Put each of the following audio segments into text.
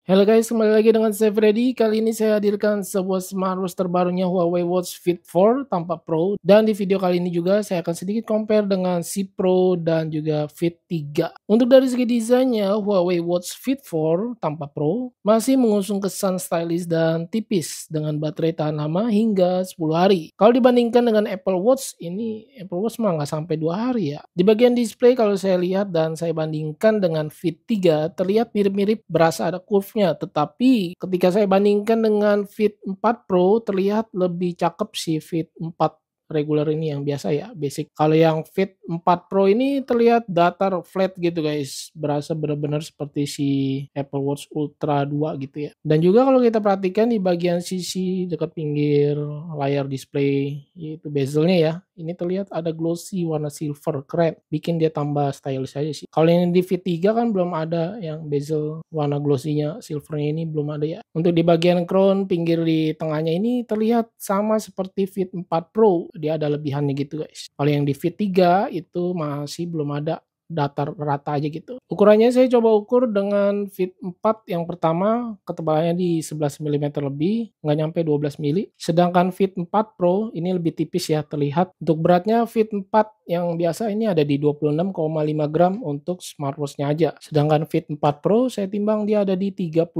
Halo guys, kembali lagi dengan saya Freddy. Kali ini saya hadirkan sebuah smartwatch terbarunya Huawei Watch Fit 4 tanpa Pro. Dan di video kali ini juga saya akan sedikit compare dengan si Pro dan juga Fit 3. Untuk dari segi desainnya, Huawei Watch Fit 4 tanpa Pro masih mengusung kesan stylish dan tipis dengan baterai tahan lama hingga 10 hari. Kalau dibandingkan dengan Apple Watch, ini Apple Watch mah nggak sampai 2 hari ya. Di bagian display kalau saya lihat dan saya bandingkan dengan Fit 3, terlihat mirip-mirip, berasa ada curve-nya, tetapi ketika saya bandingkan dengan Fit 4 Pro terlihat lebih cakep si Fit 4 regular ini yang biasa ya, basic. Kalau yang Fit 4 Pro ini terlihat datar, flat gitu guys, berasa benar-benar seperti si Apple Watch Ultra 2 gitu ya. Dan juga kalau kita perhatikan di bagian sisi dekat pinggir layar display, yaitu bezelnya ya, ini terlihat ada glossy warna silver, keren, bikin dia tambah stylish aja sih. Kalau yang di Fit 3 kan belum ada yang bezel warna glossy-nya, silvernya ini belum ada ya. Untuk di bagian crown pinggir di tengahnya ini terlihat sama seperti Fit 4 Pro, dia ada lebihannya gitu guys. Kalau yang di Fit 3 itu masih belum ada, datar rata aja gitu. Ukurannya saya coba ukur dengan Fit 4 yang pertama, ketebalannya di 11 mm lebih, nggak nyampe 12 mili. Sedangkan Fit 4 Pro ini lebih tipis ya terlihat. Untuk beratnya Fit 4 yang biasa ini ada di 26,5 gram untuk smartwatch-nya aja. Sedangkan Fit 4 Pro saya timbang dia ada di 30,4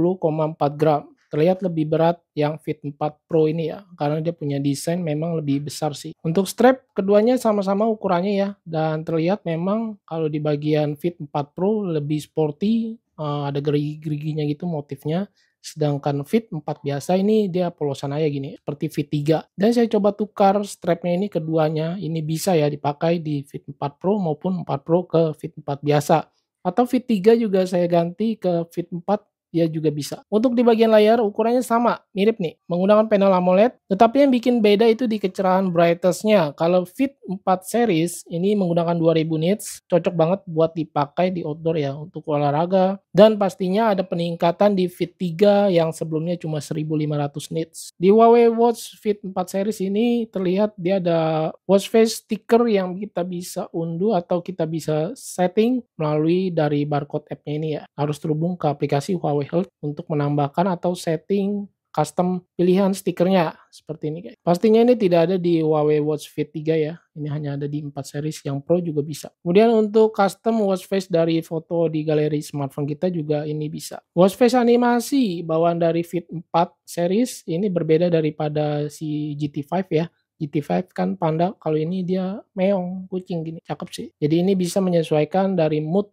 gram. Terlihat lebih berat yang Fit 4 Pro ini ya, karena dia punya desain memang lebih besar sih. Untuk strap keduanya sama-sama ukurannya ya, dan terlihat memang kalau di bagian Fit 4 Pro lebih sporty, ada gerigi-geriginya gitu motifnya. Sedangkan Fit 4 biasa ini dia polosan aja gini, seperti Fit 3. Dan saya coba tukar strapnya ini keduanya, ini bisa ya dipakai di Fit 4 Pro maupun 4 Pro ke Fit 4 biasa. Atau Fit 3 juga saya ganti ke Fit 4, dia juga bisa. Untuk di bagian layar ukurannya sama, mirip nih, menggunakan panel AMOLED, tetapi yang bikin beda itu di kecerahan brightness-nya. Kalau Fit 4 series ini menggunakan 2000 nits, cocok banget buat dipakai di outdoor ya, untuk olahraga. Dan pastinya ada peningkatan di Fit 3 yang sebelumnya cuma 1500 nits. Di Huawei Watch Fit 4 series ini terlihat dia ada watch face sticker yang kita bisa unduh atau kita bisa setting melalui dari barcode app-nya ini ya. Harus terhubung ke aplikasi Huawei Health untuk menambahkan atau setting custom pilihan stikernya seperti ini guys. Pastinya ini tidak ada di Huawei Watch Fit 3 ya. Ini hanya ada di 4 series, yang Pro juga bisa. Kemudian untuk custom watch face dari foto di galeri smartphone kita juga ini bisa. Watch face animasi bawaan dari Fit 4 series ini berbeda daripada si GT5 ya. GT5 kan panda, kalau ini dia meong, kucing gini, cakep sih. Jadi ini bisa menyesuaikan dari mood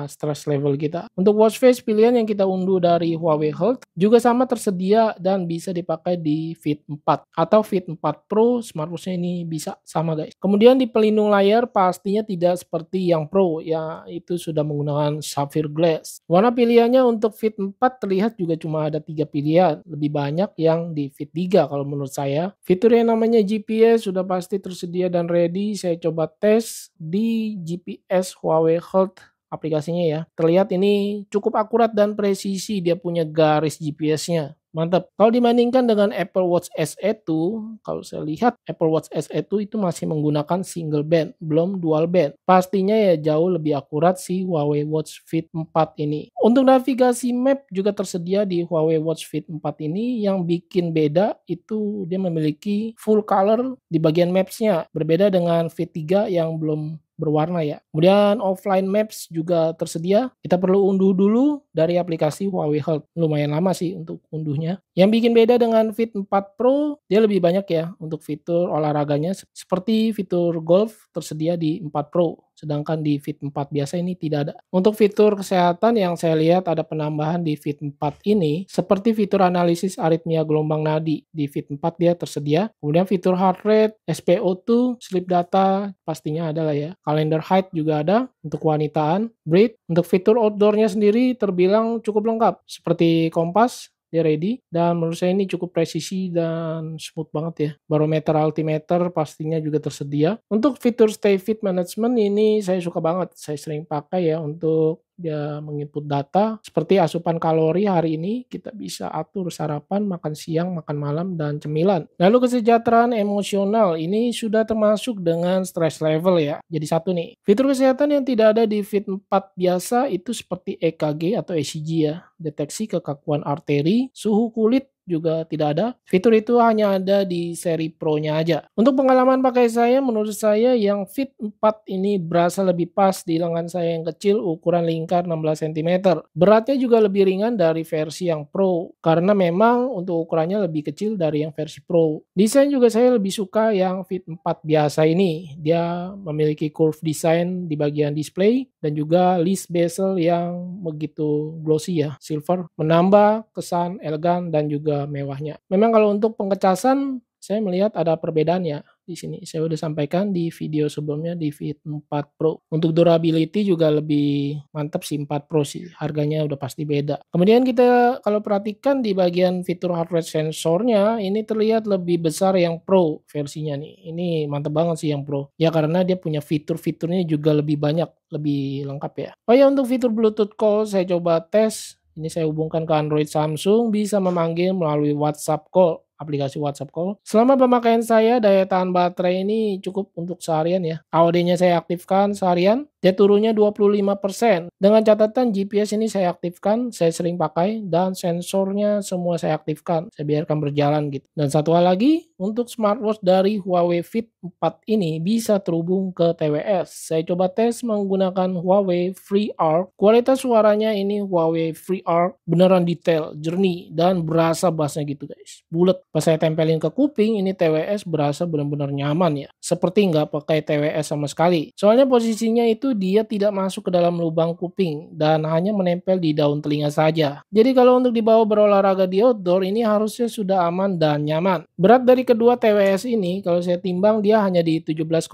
stress level kita. Untuk watch face pilihan yang kita unduh dari Huawei Health juga sama tersedia dan bisa dipakai di Fit 4 atau Fit 4 Pro, smartwatch-nya ini bisa sama guys. Kemudian di pelindung layar pastinya tidak seperti yang Pro ya, itu sudah menggunakan Sapphire Glass. Warna pilihannya untuk Fit 4 terlihat juga cuma ada 3 pilihan, lebih banyak yang di Fit 3 kalau menurut saya. Fitur yang namanya GPS sudah pasti tersedia dan ready. Saya coba tes di GPS Huawei Health aplikasinya ya. Terlihat ini cukup akurat dan presisi, dia punya garis GPS-nya. Mantap. Kalau dibandingkan dengan Apple Watch SE2, kalau saya lihat Apple Watch SE2 itu masih menggunakan single band, belum dual band. Pastinya ya jauh lebih akurat si Huawei Watch Fit 4 ini. Untuk navigasi map juga tersedia di Huawei Watch Fit 4 ini. Yang bikin beda itu dia memiliki full color di bagian maps-nya. Berbeda dengan Fit 3 yang belum berwarna ya. Kemudian offline maps juga tersedia. Kita perlu unduh dulu dari aplikasi Huawei Health. Lumayan lama sih untuk unduhnya. Yang bikin beda dengan Fit 4 Pro, dia lebih banyak ya untuk fitur olahraganya. Seperti fitur golf tersedia di 4 Pro. Sedangkan di Fit 4 biasa ini tidak ada. Untuk fitur kesehatan yang saya lihat ada penambahan di Fit 4 ini, seperti fitur analisis aritmia gelombang nadi. Di Fit 4 dia tersedia. Kemudian fitur heart rate, SpO2, sleep data, pastinya ada lah ya. Calendar height juga ada untuk kewanitaan. Breathe, untuk fitur outdoornya sendiri terbilang cukup lengkap. Seperti kompas, dia ready, dan menurut saya ini cukup presisi dan smooth banget ya. Barometer altimeter pastinya juga tersedia. Untuk fitur stay fit management ini saya suka banget, saya sering pakai ya untuk Dia menginput data seperti asupan kalori hari ini, kita bisa atur sarapan, makan siang, makan malam, dan cemilan. Lalu kesejahteraan emosional ini sudah termasuk dengan stress level ya. Jadi satu nih, fitur kesehatan yang tidak ada di Fit 4 biasa itu seperti EKG atau ECG ya, deteksi kekakuan arteri, suhu kulit, juga tidak ada. Fitur itu hanya ada di seri Pro-nya aja. Untuk pengalaman pakai saya, menurut saya yang Fit 4 ini berasa lebih pas di lengan saya yang kecil ukuran lingkar 16 cm. Beratnya juga lebih ringan dari versi yang Pro, karena memang untuk ukurannya lebih kecil dari yang versi Pro. Desain juga saya lebih suka yang Fit 4 biasa ini. Dia memiliki curve design di bagian display dan juga list bezel yang begitu glossy ya, silver, menambah kesan elegan dan juga mewahnya. Memang kalau untuk pengecasan saya melihat ada perbedaannya di sini. Saya udah sampaikan di video sebelumnya di Fit 4 Pro. Untuk durability juga lebih mantap sih 4 Pro sih. Harganya udah pasti beda. Kemudian kita kalau perhatikan di bagian fitur heart rate sensornya ini terlihat lebih besar yang Pro versinya nih. Ini mantap banget sih yang Pro. Ya karena dia punya fitur-fiturnya juga lebih banyak, lebih lengkap ya. Oh ya, untuk fitur Bluetooth call saya coba tes. Ini saya hubungkan ke Android Samsung, bisa memanggil melalui WhatsApp call, aplikasi WhatsApp call. Selama pemakaian saya, daya tahan baterai ini cukup untuk seharian ya. AOD-nya saya aktifkan seharian, dia turunnya 25%. Dengan catatan GPS ini saya aktifkan, saya sering pakai, dan sensornya semua saya aktifkan. Saya biarkan berjalan gitu. Dan satu hal lagi, untuk smartwatch dari Huawei Fit 4 ini bisa terhubung ke TWS. Saya coba tes menggunakan Huawei FreeARC. Kualitas suaranya ini Huawei FreeARC beneran detail, jernih, dan berasa bassnya gitu guys. Bulat. Pas saya tempelin ke kuping, ini TWS berasa benar-benar nyaman ya. Seperti nggak pakai TWS sama sekali. Soalnya posisinya itu dia tidak masuk ke dalam lubang kuping dan hanya menempel di daun telinga saja. Jadi kalau untuk dibawa berolahraga di outdoor ini harusnya sudah aman dan nyaman. Berat dari kedua TWS ini kalau saya timbang dia hanya di 17,9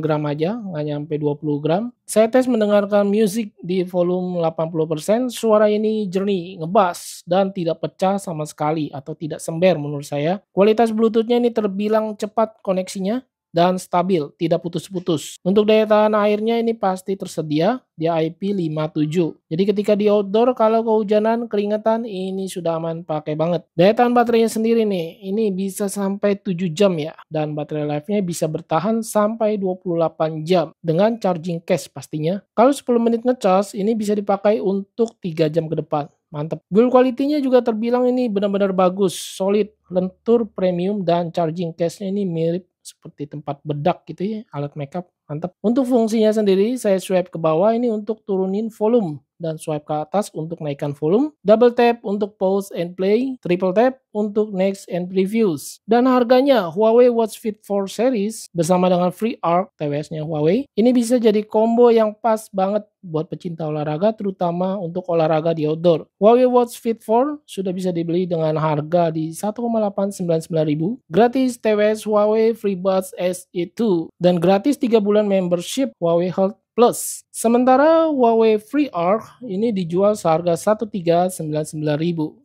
gram aja, nggak nyampe 20 gram. Saya tes mendengarkan musik di volume 80%, suara ini jernih, ngebass, dan tidak pecah sama sekali atau tidak sember menurut saya. Kualitas Bluetooth-nya ini terbilang cepat koneksinya dan stabil, tidak putus-putus. Untuk daya tahan airnya ini pasti tersedia, dia IP57. Jadi ketika di outdoor kalau kehujanan, keringetan, ini sudah aman pakai banget. Daya tahan baterainya sendiri nih, ini bisa sampai 7 jam ya, dan baterai life-nya bisa bertahan sampai 28 jam dengan charging case pastinya. Kalau 10 menit ngecas, ini bisa dipakai untuk 3 jam ke depan. Mantap. Build quality-nya juga terbilang ini benar-benar bagus, solid, lentur, premium, dan charging case-nya ini mirip seperti tempat bedak gitu ya, alat makeup, mantap. Untuk fungsinya sendiri, saya swipe ke bawah ini untuk turunin volume dan swipe ke atas untuk naikkan volume, double tap untuk pause and play, triple tap untuk next and previews. Dan harganya Huawei Watch Fit 4 series bersama dengan FreeARC TWS-nya Huawei, ini bisa jadi combo yang pas banget buat pecinta olahraga, terutama untuk olahraga di outdoor. Huawei Watch Fit 4 sudah bisa dibeli dengan harga di 1,899.000, gratis TWS Huawei FreeBuds SE2, dan gratis 3 bulan membership Huawei Health Plus. Sementara Huawei FreeARC ini dijual seharga 1.399.000.